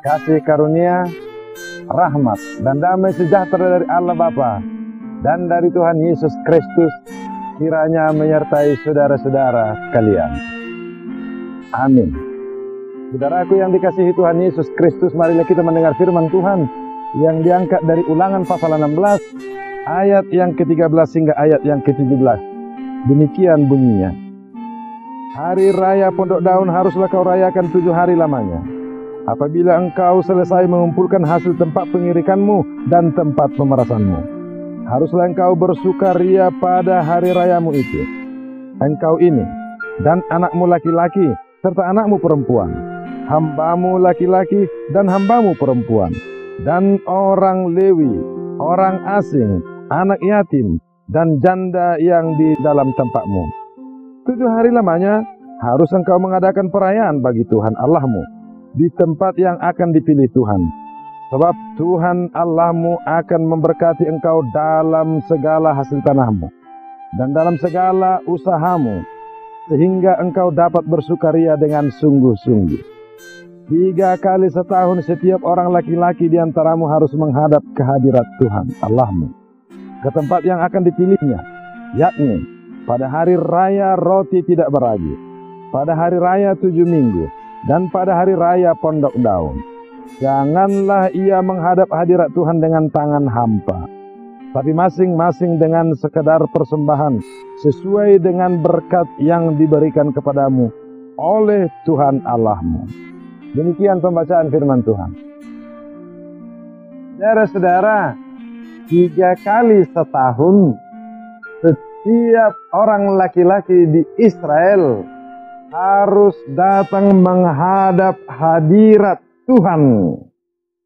kasih karunia, rahmat, dan damai sejahtera dari Allah Bapa dan dari Tuhan Yesus Kristus kiranya menyertai saudara-saudara sekalian. Amin. Saudaraku yang dikasihi Tuhan Yesus Kristus, marilah kita mendengar firman Tuhan yang diangkat dari Ulangan pasal 16 ayat yang ke-13 hingga ayat yang ke-17. Demikian bunyinya. Hari raya Pondok Daun haruslah kau rayakan 7 hari lamanya. Apabila engkau selesai mengumpulkan hasil tempat pengirikanmu dan tempat pemerasanmu, haruslah engkau bersukaria pada hari rayamu itu. Engkau ini dan anakmu laki-laki serta anakmu perempuan, hambamu laki-laki dan hambamu perempuan, dan orang Lewi, orang asing, anak yatim, dan janda yang di dalam tempatmu. 7 hari lamanya harus engkau mengadakan perayaan bagi Tuhan Allahmu di tempat yang akan dipilih Tuhan. Sebab Tuhan Allahmu akan memberkati engkau dalam segala hasil tanahmu dan dalam segala usahamu, sehingga engkau dapat bersukaria dengan sungguh-sungguh. 3 kali setahun setiap orang laki-laki di antaramu harus menghadap ke hadirat Tuhan Allahmu, ke tempat yang akan dipilihnya, yakni pada hari raya roti tidak beragi, pada hari raya 7 minggu, dan pada hari raya Pondok Daun. Janganlah ia menghadap hadirat Tuhan dengan tangan hampa, tapi masing-masing dengan sekedar persembahan sesuai dengan berkat yang diberikan kepadamu oleh Tuhan Allahmu. Demikian pembacaan firman Tuhan. Saudara-saudara, 3 kali setahun setiap orang laki-laki di Israel harus datang menghadap hadirat Tuhan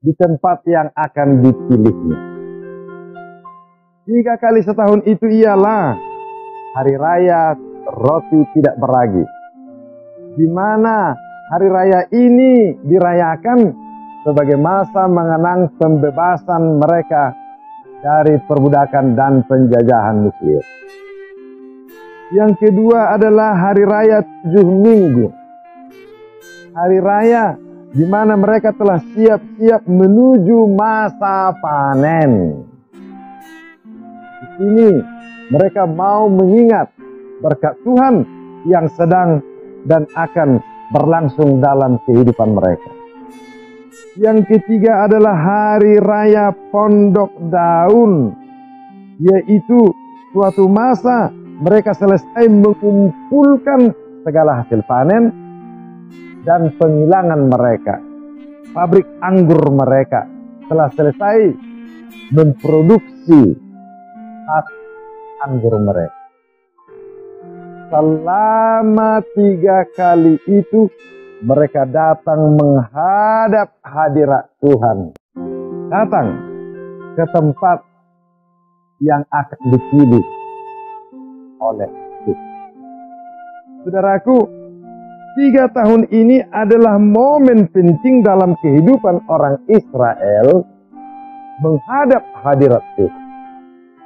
di tempat yang akan dipilihnya. 3 kali setahun itu ialah hari raya roti tidak beragi, di mana hari raya ini dirayakan sebagai masa mengenang pembebasan mereka dari perbudakan dan penjajahan Mesir. Yang kedua adalah hari raya 7 minggu. Hari raya di mana mereka telah siap-siap menuju masa panen. Di sini mereka mau mengingat berkat Tuhan yang sedang dan akan berlangsung dalam kehidupan mereka. Yang ketiga adalah hari raya Pondok Daun, yaitu suatu masa mereka selesai mengumpulkan segala hasil panen dan penghilangan mereka. Pabrik anggur mereka telah selesai memproduksi anggur mereka. Selama 3 kali itu mereka datang menghadap hadirat Tuhan, datang ke tempat yang akan dipilih oleh Tuhan. Saudaraku, 3 tahun ini adalah momen penting dalam kehidupan orang Israel menghadap hadirat Tuhan,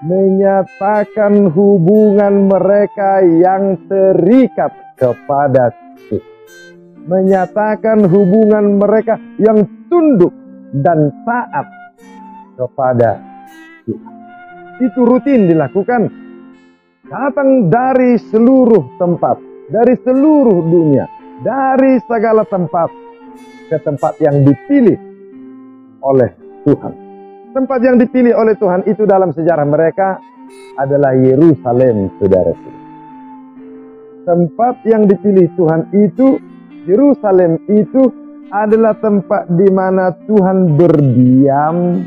menyatakan hubungan mereka yang terikat kepada Tuhan, menyatakan hubungan mereka yang tunduk dan taat kepada Tuhan. Itu rutin dilakukan. Datang dari seluruh tempat, dari seluruh dunia, dari segala tempat ke tempat yang dipilih oleh Tuhan. Tempat yang dipilih oleh Tuhan itu dalam sejarah mereka adalah Yerusalem, saudara-saudara. Tempat yang dipilih Tuhan itu, Yerusalem itu adalah tempat di mana Tuhan berdiam,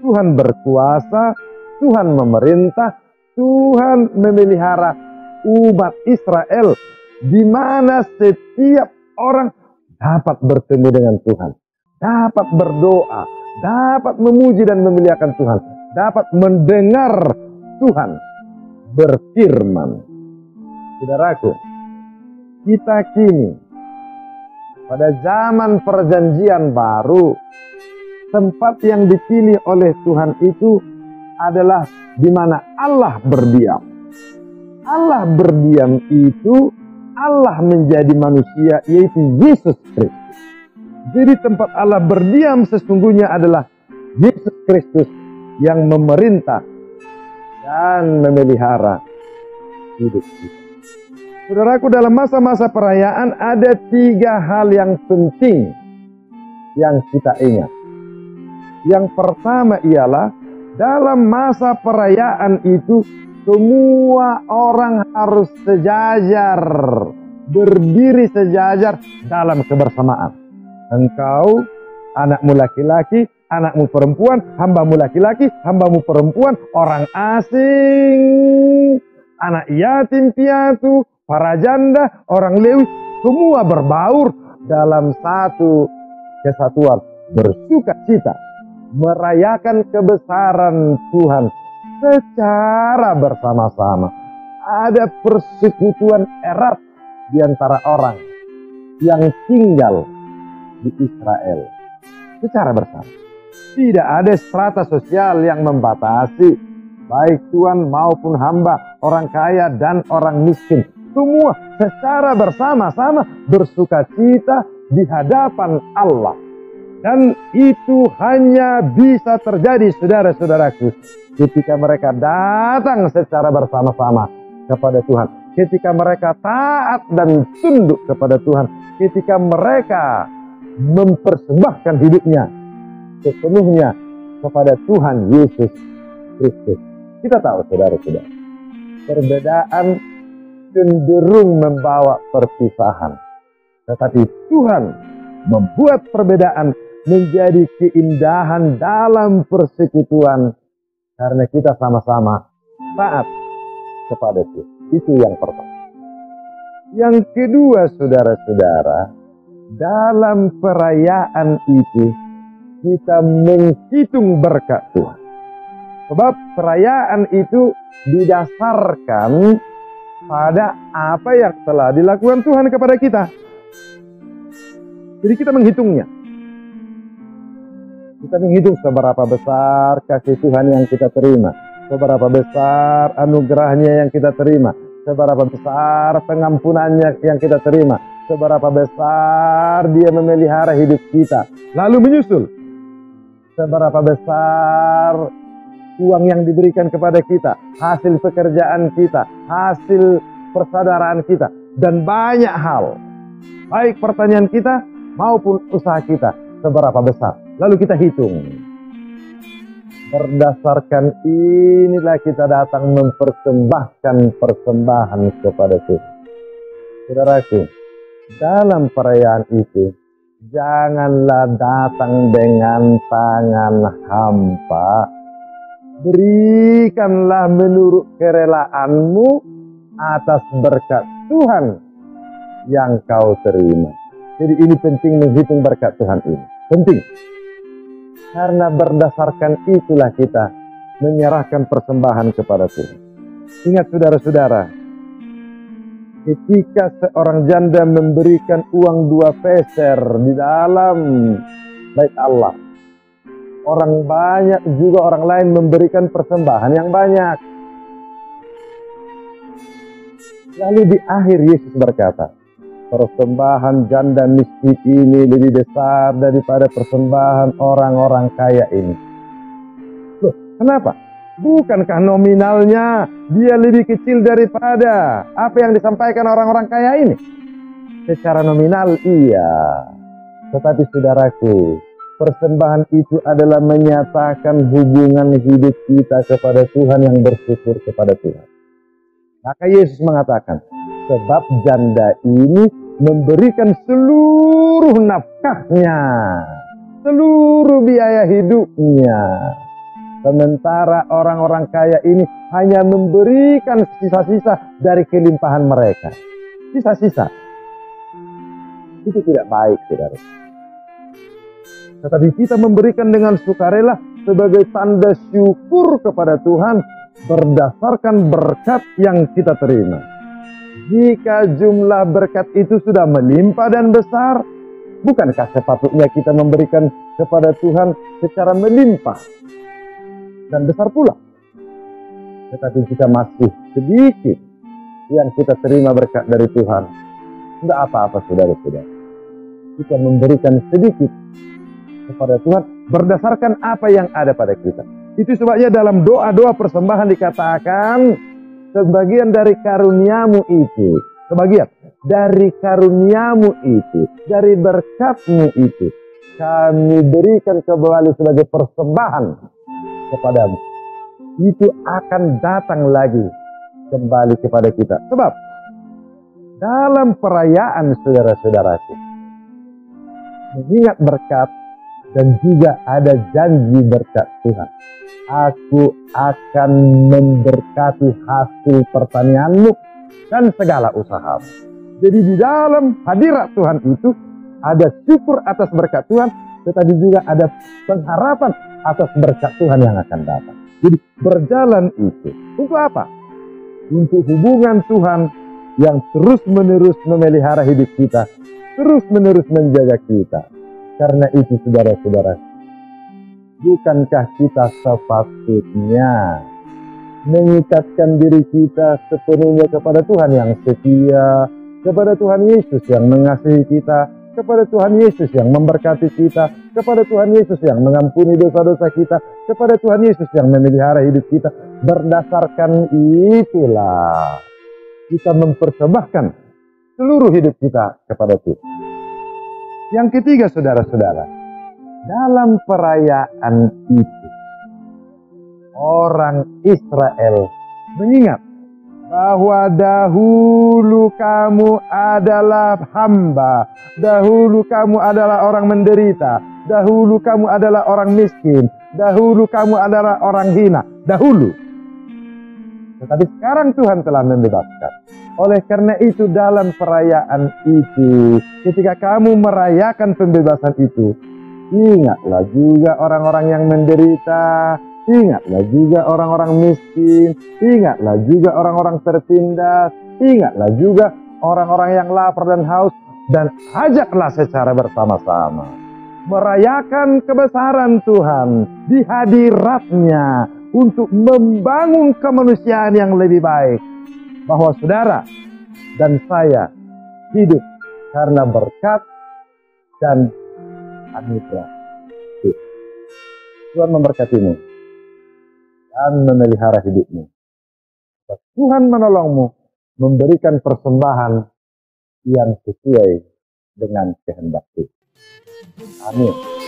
Tuhan berkuasa, Tuhan memerintah, Tuhan memelihara umat Israel, di mana setiap orang dapat bertemu dengan Tuhan, dapat berdoa, dapat memuji dan memuliakan Tuhan, dapat mendengar Tuhan berfirman. Saudaraku, kita kini pada zaman perjanjian baru, tempat yang dipilih oleh Tuhan itu adalah di mana Allah berdiam. Allah berdiam itu Allah menjadi manusia, yaitu Yesus Kristus. Jadi tempat Allah berdiam sesungguhnya adalah Yesus Kristus yang memerintah dan memelihara hidup kita. Saudaraku, dalam masa-masa perayaan ada 3 hal yang penting yang kita ingat. Yang pertama ialah dalam masa perayaan itu semua orang harus sejajar, berdiri sejajar dalam kebersamaan. Engkau, anakmu laki-laki, anakmu perempuan, hambamu laki-laki, hambamu perempuan, orang asing, anak yatim piatu, para janda, orang Lewi, semua berbaur dalam satu kesatuan, bersuka cita, merayakan kebesaran Tuhan secara bersama-sama. Ada persekutuan erat di antara orang yang tinggal di Israel secara bersama. Tidak ada strata sosial yang membatasi, baik tuan maupun hamba, orang kaya dan orang miskin. Semua secara bersama-sama bersuka cita di hadapan Allah. Dan itu hanya bisa terjadi, saudara-saudaraku, ketika mereka datang secara bersama-sama kepada Tuhan. Ketika mereka taat dan tunduk kepada Tuhan. Ketika mereka mempersembahkan hidupnya sepenuhnya kepada Tuhan Yesus Kristus. Kita tahu, saudara-saudara, perbedaan cenderung membawa perpisahan. Tetapi Tuhan membuat perbedaan menjadi keindahan dalam persekutuan karena kita sama-sama taat kepada Tuhan. Itu yang pertama. Yang kedua, saudara-saudara, dalam perayaan itu kita menghitung berkat Tuhan. Sebab perayaan itu didasarkan pada apa yang telah dilakukan Tuhan kepada kita. Jadi kita menghitungnya. Kita menghitung seberapa besar kasih Tuhan yang kita terima, seberapa besar anugerahnya yang kita terima, seberapa besar pengampunannya yang kita terima, seberapa besar dia memelihara hidup kita. Lalu menyusul, seberapa besar uang yang diberikan kepada kita, hasil pekerjaan kita, hasil persaudaraan kita, dan banyak hal. Baik pertanyaan kita maupun usaha kita, seberapa besar. Lalu kita hitung. Berdasarkan inilah kita datang mempersembahkan persembahan kepada Tuhan. Saudaraku, dalam perayaan itu, janganlah datang dengan tangan hampa. Berikanlah menurut kerelaanmu atas berkat Tuhan yang kau terima. Jadi ini penting menghitung berkat Tuhan ini. Penting. Karena berdasarkan itulah kita menyerahkan persembahan kepada Tuhan. Ingat saudara-saudara, ketika seorang janda memberikan uang 2 peser di dalam bait Allah, orang banyak juga orang lain memberikan persembahan yang banyak. Lalu di akhir Yesus berkata, persembahan janda miskin ini lebih besar daripada persembahan orang-orang kaya ini. Loh, kenapa? Bukankah nominalnya dia lebih kecil daripada apa yang disampaikan orang-orang kaya ini? Secara nominal iya. Tetapi saudaraku, persembahan itu adalah menyatakan hubungan hidup kita kepada Tuhan yang bersyukur kepada Tuhan. Maka Yesus mengatakan, sebab janda ini memberikan seluruh nafkahnya, seluruh biaya hidupnya. Sementara orang-orang kaya ini hanya memberikan sisa-sisa dari kelimpahan mereka. Sisa-sisa. Itu tidak baik, saudara. Tetapi kita memberikan dengan sukarela sebagai tanda syukur kepada Tuhan berdasarkan berkat yang kita terima. Jika jumlah berkat itu sudah melimpah dan besar, bukankah sepatutnya kita memberikan kepada Tuhan secara melimpah dan besar pula? Tetapi jika masih sedikit yang kita terima berkat dari Tuhan, tidak apa-apa saudara-saudara. kita memberikan sedikit kepada Tuhan berdasarkan apa yang ada pada kita. Itu sebabnya dalam doa-doa persembahan dikatakan, sebagian dari karuniamu itu, sebagian dari karuniamu itu, dari berkatmu itu, kami berikan kembali sebagai persembahan kepadamu. Itu akan datang lagi kembali kepada kita. Sebab dalam perayaan saudara-saudaraku, mengingat berkat dan juga ada janji berkat Tuhan. Aku akan memberkati hasil pertanianmu dan segala usahamu. Jadi di dalam hadirat Tuhan itu ada syukur atas berkat Tuhan, tetapi juga ada pengharapan atas berkat Tuhan yang akan datang. Jadi berjalan itu untuk apa? Untuk hubungan Tuhan yang terus-menerus memelihara hidup kita, terus-menerus menjaga kita. Karena itu saudara-saudara, bukankah kita sepatutnya mengikatkan diri kita sepenuhnya kepada Tuhan yang setia, kepada Tuhan Yesus yang mengasihi kita, kepada Tuhan Yesus yang memberkati kita, kepada Tuhan Yesus yang mengampuni dosa-dosa kita, kepada Tuhan Yesus yang memelihara hidup kita. Berdasarkan itulah kita mempersembahkan seluruh hidup kita kepada Tuhan. Yang ketiga saudara-saudara, dalam perayaan itu orang Israel mengingat bahwa dahulu kamu adalah hamba, dahulu kamu adalah orang menderita, dahulu kamu adalah orang miskin, dahulu kamu adalah orang hina, dahulu. Tetapi sekarang Tuhan telah membebaskan. Oleh karena itu dalam perayaan itu, ketika kamu merayakan pembebasan itu, ingatlah juga orang-orang yang menderita, ingatlah juga orang-orang miskin, ingatlah juga orang-orang tertindas, ingatlah juga orang-orang yang lapar dan haus, dan ajaklah secara bersama-sama merayakan kebesaran Tuhan di hadiratnya untuk membangun kemanusiaan yang lebih baik. Bahwa saudara dan saya hidup karena berkat dan anugerah Tuhan. Tuhan memberkatimu dan memelihara hidupmu. Tuhan menolongmu memberikan persembahan yang sesuai dengan kehendak Tuhan. Amin.